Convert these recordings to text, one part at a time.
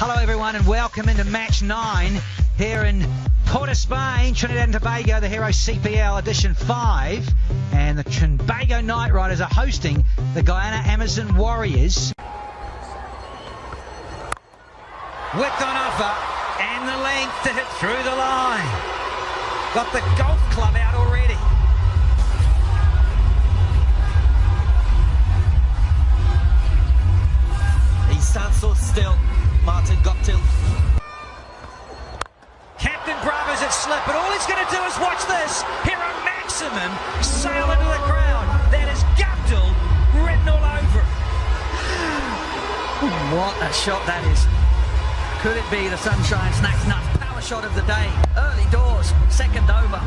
Hello everyone and welcome into match 9 here in Port of Spain, Trinidad and Tobago, the Hero CPL edition 5, and the Trinbago Night Riders are hosting the Guyana Amazon Warriors. Width on offer and the length to hit through the line. Got the golf club out already. He stands so still. Martin Guptill. Captain Bravo's at slip, but all he's going to do is watch this. Hero Maximum sail into the crowd. That is Guptill written all over it. What a shot that is. Could it be the Sunshine Snacks Nuts power shot of the day? Early doors, second over.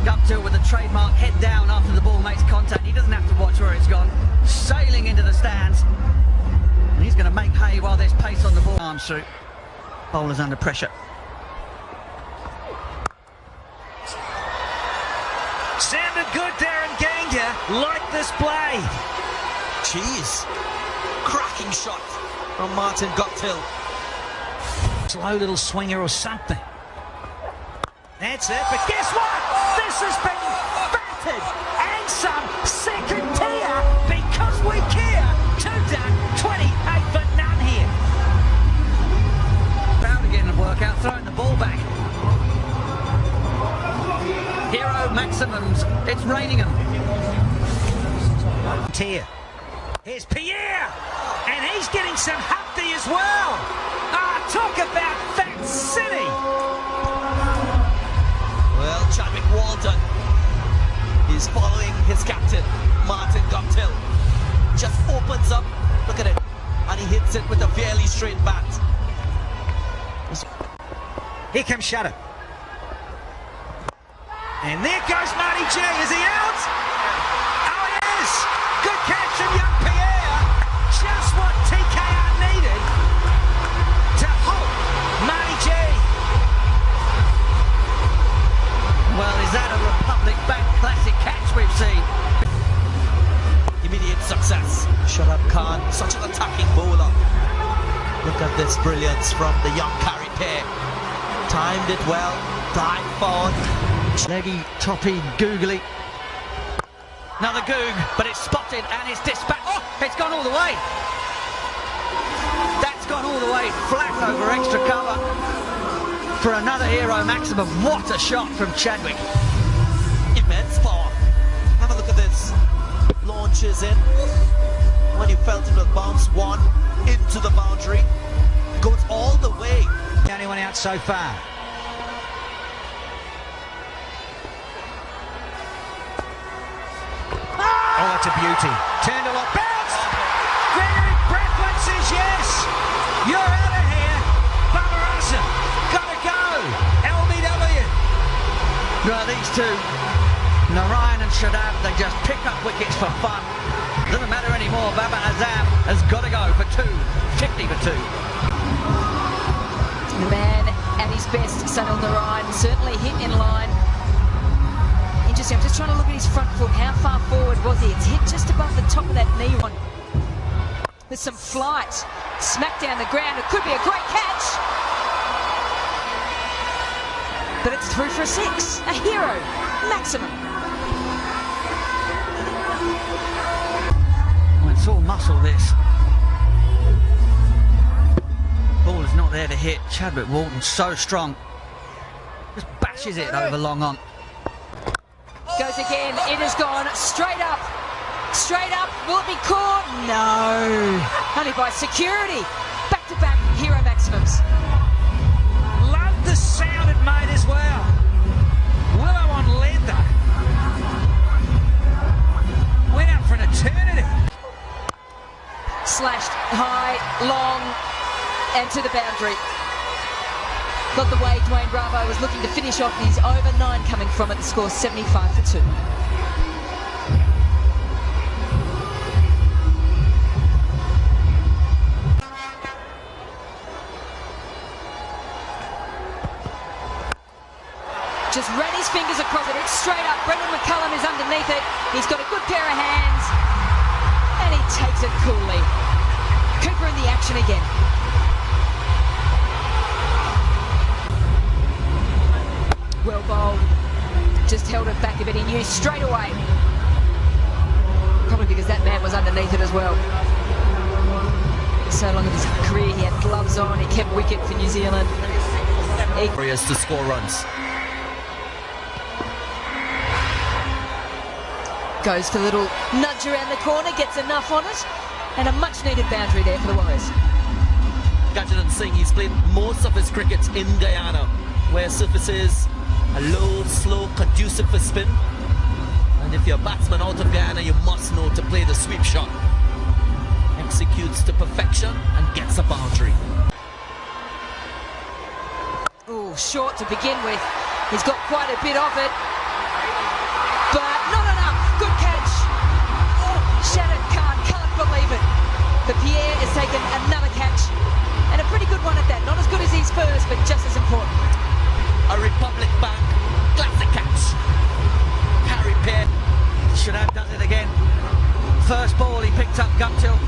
Guptill with the trademark head down after the ball makes contact. He doesn't have to watch where it's gone. Sailing into the stands. And he's going to make hay while there's pace on the ball. Arms through. Bowler's under pressure. Sounded good, Darren Ganga. Like this blade. Jeez. Cracking shot from Martin Guptill. Slow little swinger or something. That's it, but guess what? This has been battered and some second tier because we care. 2 done, 28 for none here. Proud of getting the work out, throwing the ball back. Hero Maximums, it's raining them. Tier. Here's Pierre, and he's getting some Humpty as well. Ah, talk about Fat City. Well, Chadwick Walton is following his captain, Martin Guptill. Just opens up, look at it, and he hits it with a fairly straight bat. Here comes Shutter. And there goes Marty G. Is he out? Oh, he is. Good catch from young Pierre. Just what TKR needed to halt Marty G. Well, is that a Republic Bank classic catch we've seen? Immediate success. Shut up, Khan. Such an attacking bowler. Look at this brilliance from the young carry pair. Timed it well. Dive forward. Leggy, toppy, googly. Another goog, but it's spotted and it's dispatched. Oh, it's gone all the way. That's gone all the way. Flat over extra cover for another Hero Maximum. What a shot from Chadwick. Immense power. Have a look at this. Launches in. When he felt it will bounce one into the boundary. Goes all the way. The only one out so far. Oh, that's a beauty. Turned a lot. Bounce! Gregory Brathwaite says yes. You're out of here. Barbarossa. Gotta go. LBW. Well, these two, Narayan and Shadab, they just pick up wickets for fun. Doesn't matter anymore. Baba Azam has got to go for 2. 50 for 2. The man at his best, Sunil Narayan, certainly hit in line. Interesting, I'm just trying to look at his front foot. How far forward was he? It's hit just above the top of that knee one. With some flight. Smack down the ground. It could be a great catch. But it's through for a 6. A Hero Maximum. Well, it's all muscle, this. Ball is not there to hit. Chadwick Walton so strong. Just bashes it over long on. Goes again. It has gone straight up. Straight up. Will it be caught? No. Only by security. Back-to-back Hero Maximums. Love the sound it made as well. Willow on leather. Went up for an eternity. Slashed high, long, and to the boundary. Got the way Dwayne Bravo was looking to finish off his over 9 coming from it. The score 75 for 2. Just ran his fingers across it. It's straight up. Brendan McCullum is underneath it. He's got a good pair of hands. And he takes it coolly. Cooper in the action again. bowl. Just held it back a bit. He knew straight away. Probably because that man was underneath it as well. So long of his career, he had gloves on. He kept wicket for New Zealand. Warriors to score runs. Goes for the little nudge around the corner, gets enough on it, and a much-needed boundary there for the Warriors. Gajendra Singh, he's played most of his cricket in Guyana, where surfaces are low, slow, conducive for spin. And if you're a batsman out of Guyana, you must know to play the sweep shot. Executes to perfection and gets a boundary. Oh, short to begin with. He's got quite a bit of it, but not enough. Good catch. Oh, Shannon can't believe it. But Pierre has taken another catch, and a pretty good one at that. Not as good as his first, but just as important. A Republic Bank classic catch. Harry Pierre. Shadab does it again. First ball he picked up Guptill.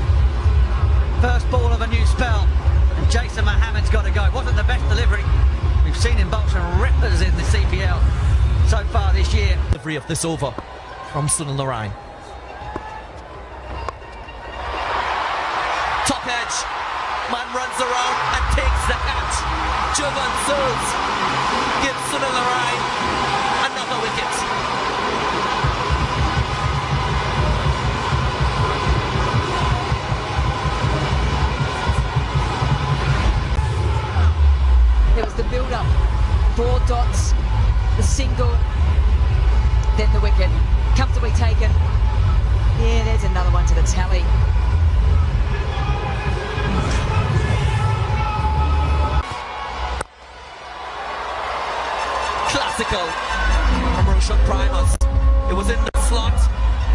First ball of a new spell. And Jason Mohammed's got to go. Wasn't the best delivery. We've seen him bowl some rippers in the CPL so far this year. Delivery of this over from Sunil Narine. Top edge. Man runs around and takes the catch. Jovan Searles gives Sunil Narine another wicket. There was the build-up. 4 dots, the single, then the wicket. Comfortably taken. Yeah, there's another one to the tally. Classical from Roshan Primus. It was in the slot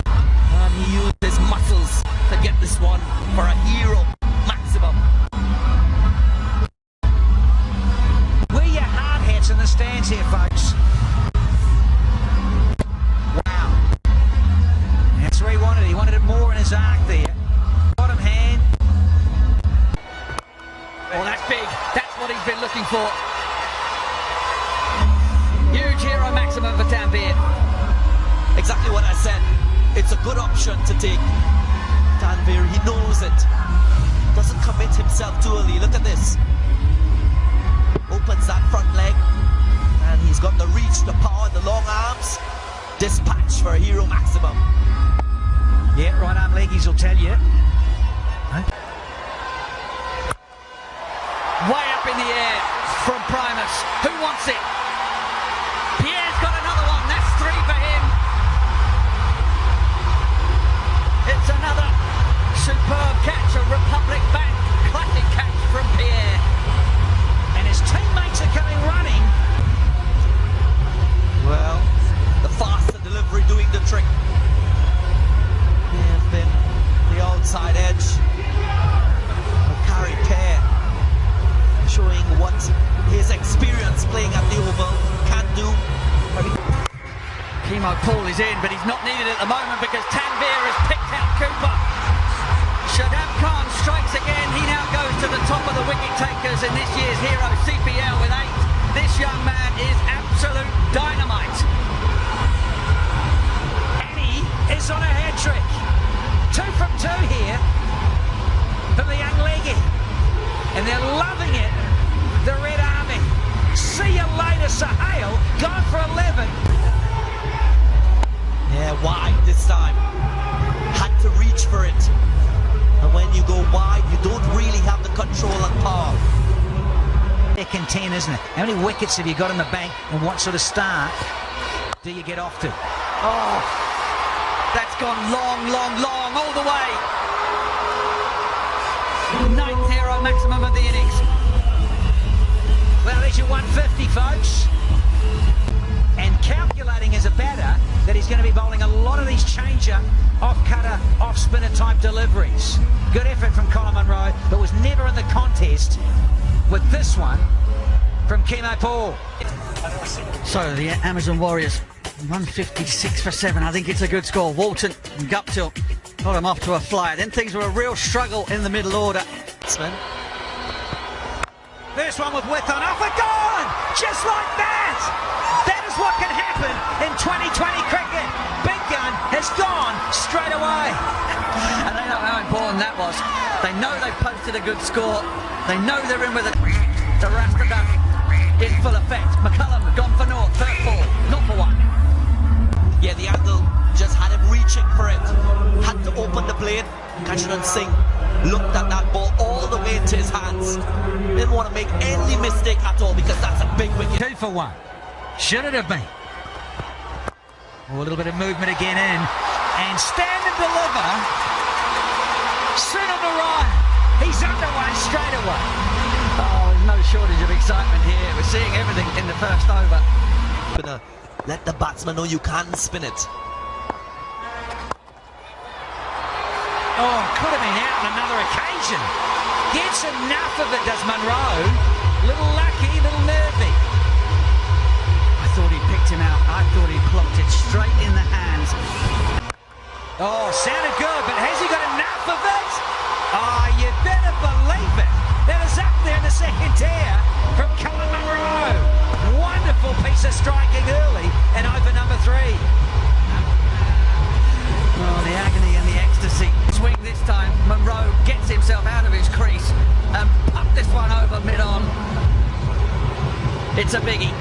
and he used his muscles to get this one for a hero maximum. Wear your hard hats in the stands here, folks. Wow. That's where he wanted it. He wanted it more in his arc there. Bottom hand. Oh, that's big. That's what he's been looking for. Huge hero maximum for Tanveer. Exactly what I said. It's a good option to take. Tanveer, he knows it. Doesn't commit himself too early. Look at this. Opens that front leg. And he's got the reach, the power, the long arms. Dispatch for a hero maximum. Yeah, right arm leggies will tell you. Huh? Way up in the air from Primus. Who wants it? Pierre's got another one. That's 3 for him. It's another superb catch. A Republic Bank classic catch from Pierre. And his teammates are coming running. Well, the faster delivery doing the trick. They have been the outside edge. Carry pair showing what his experience playing at the Oval can do. Kimo Paul is in, but he's not needed at the moment because Tanveer has picked out Cooper. Shadab Khan strikes again. He now goes to the top of the wicket takers in this year's Hero CPL with 8. This young man is absolute dynamite. And he is on a hat trick. 2 from 2 here for the young leggy. And they're loving it, the Red Army. See you later, Sahale. Gone for 11. Yeah, wide this time. Had to reach for it. And when you go wide, you don't really have the control and power. Second 10, isn't it? How many wickets have you got in the bank, and what sort of start do you get off to? Oh, that's gone long, long, long, all the way. 9th hero maximum of the innings. Well, there's your 150, folks. And calculating as a batter that he's going to be bowling a lot of these changer, off-cutter, off-spinner type deliveries. Good effort from Colin Munro, but was never in the contest with this one from Kimo Paul. So the Amazon Warriors, 156 for 7. I think it's a good score. Walton and Guptill got him off to a flyer. Then things were a real struggle in the middle order. First one with width on offer, gone! Just like that! That is what can happen in 2020 cricket. Big gun has gone straight away. And they know how important that was. They know they've posted a good score. They know they're in with the Rasta duck in full effect. McCullum gone for naught, third ball, not for one. Yeah, the angle just had him reaching for it. Had to open the blade. Guyana Singh looked at that ball all the way into his hands. Didn't want to make any mistake at all because that's a big wicket. 2 for 1. Should it have been? Oh, a little bit of movement again in. And stand and deliver. Soon on the right. He's underway straight away. Oh, there's no shortage of excitement here. We're seeing everything in the first over. Gonna let the batsman know you can spin it. Oh, could have been out on another occasion. Gets enough of it, does Munro. Little lucky, little nervy. I thought he picked him out. I thought he clocked it straight in the hands. Oh, sounded good, but has he got enough of it? Oh, you better believe it. That is up there in the second tier from Colin Munro. Wonderful piece of striking early and over number 3. Oh, the agony and the ecstasy. Swing this time. Munro gets himself out of his crease and popped this one over mid-on. It's a biggie.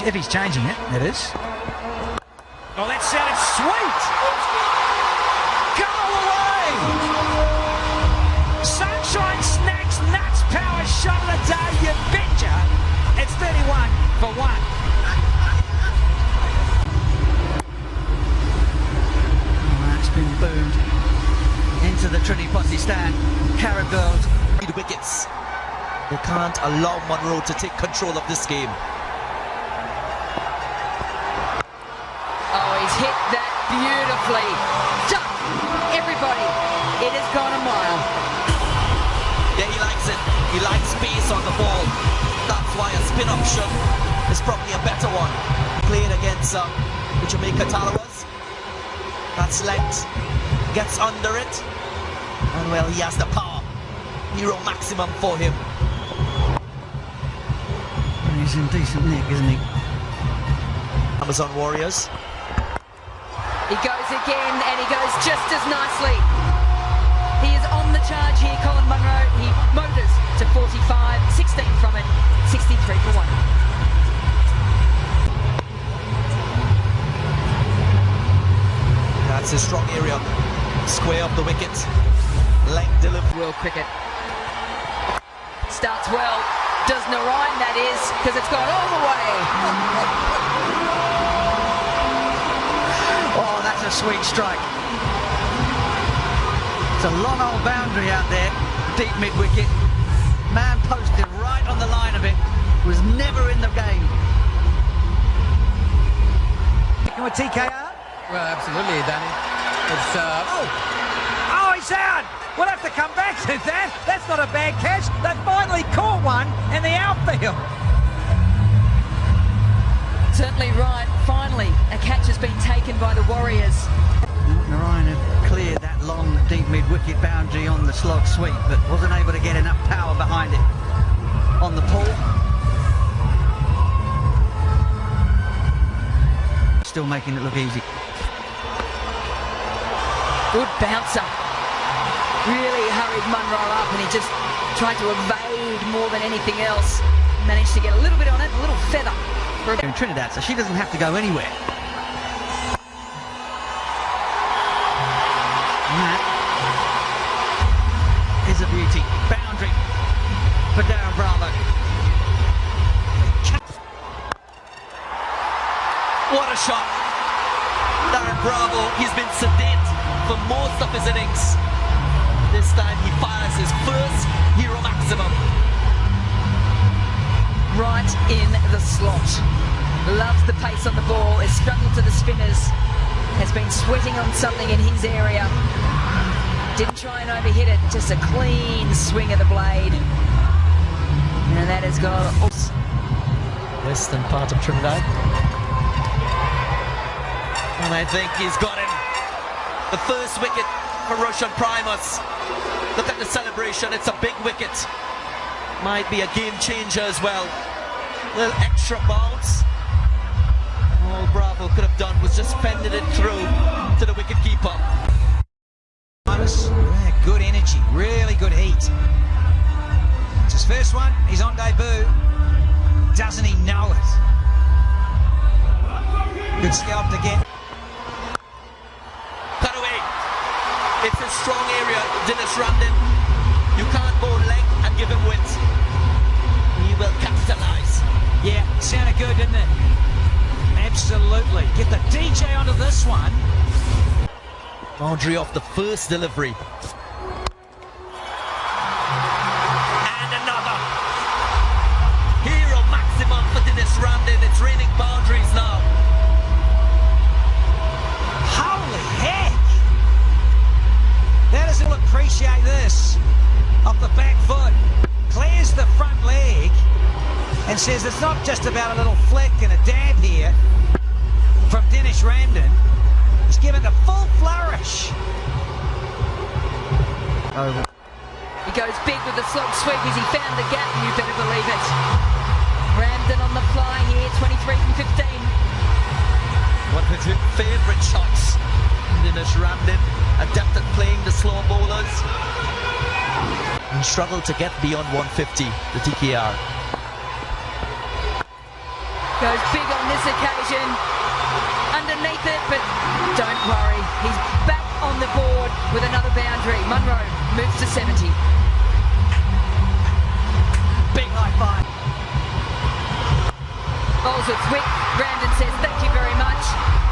If he's changing it, it is. Oh, that sounded sweet. Go away. Sunshine, snacks, nuts, power shot of the day. You betcha. It's 31 for 1. Been booed into the Trinbago stand. Carib girls. Wickets. They can't allow Munro to take control of this game. Oh, he's hit that beautifully. Duck, everybody. It has gone a mile. Yeah, he likes it. He likes space on the ball. That's why a spin option is probably a better one. Played against the Jamaica Tallowers. That's length. Gets under it. And well, he has the power. Hero maximum for him. He's in decent nick, isn't he? Amazon Warriors. He goes again, and he goes just as nicely. He is on the charge here, Colin Munro. He motors to 45, 16 from it, 63 for 1. That's a strong area. Square of the wicket. Length delivery. World cricket. Starts well. Does Narayan, that is, because it's gone all the way. Oh, that's a sweet strike. It's a long old boundary out there. Deep mid-wicket. Man posted right on the line of it. Was never in the game. With TKR? Well, absolutely, Danny. It's Oh, he's out. We'll have to come back to that. That's not a bad catch. They finally caught one in the outfield. Certainly right. Finally, a catch has been taken by the Warriors. Narayan had cleared that long, deep mid-wicket boundary on the slog sweep, but wasn't able to get enough power behind it on the pull. Still making it look easy. Good bouncer. Really hurried Munro up, and he just tried to evade more than anything else. Managed to get a little bit on it, a little feather. In Trinidad, so she doesn't have to go anywhere. And that is a beauty. Boundary for Darren Bravo. What a shot. Darren Bravo, he's been sedate for most of his innings. This time he fires his first hero maximum. Right in the slot. Loves the pace on the ball. Has struggled to the spinners. Has been sweating on something in his area. Didn't try and overhit it. Just a clean swing of the blade. And that has gone. Western part of Trinidad. And I think he's got him. The first wicket for Roshan Primus. Look at the celebration, it's a big wicket. Might be a game changer as well. Little extra bounce. All Bravo could have done was just fended it through to the wicket keeper. Yeah, good energy, really good heat. It's his first one, he's on debut. Doesn't he know it? Good scalp again. Cut away. It's a strong area, Dinesh Ramdin. You can't bowl length and give him width. He will capitalise. Yeah, sounded good, didn't it? Absolutely. Get the DJ onto this one. Boundary off the first delivery. And another. Hero maximum for Dinesh Ramdin. It's raining boundaries now. Holy heck! That is, we'll appreciate this. Off the back foot. Clears the front leg and says it's not just about a little flick and a dab here from Dinesh Ramdin. He's given the full flourish. He goes big with the slog sweep as he found the gap, and you better believe it. Ramdin on the fly here, 23 from 15. One of his favourite shots. Dinesh Ramdin, adept at playing the slow bowlers. And struggled to get beyond 150, the TKR. Goes big on this occasion. Underneath it, but don't worry. He's back on the board with another boundary. Munro moves to 70. Big high five. Bowls with whip. Ramdin says thank you very much.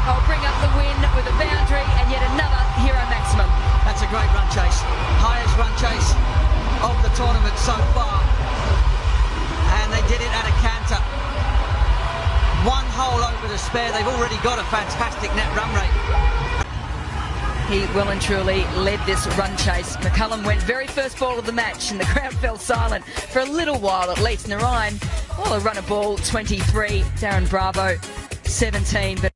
I'll bring up the win with a boundary and yet another hero maximum. That's a great run chase. Highest run chase of the tournament so far. And they did it at a canter. One hole over to spare. They've already got a fantastic net run rate. He well and truly led this run chase. McCullum went very first ball of the match and the crowd fell silent for a little while at least. Narayan, well, a run of ball, 23. Darren Bravo, 17. But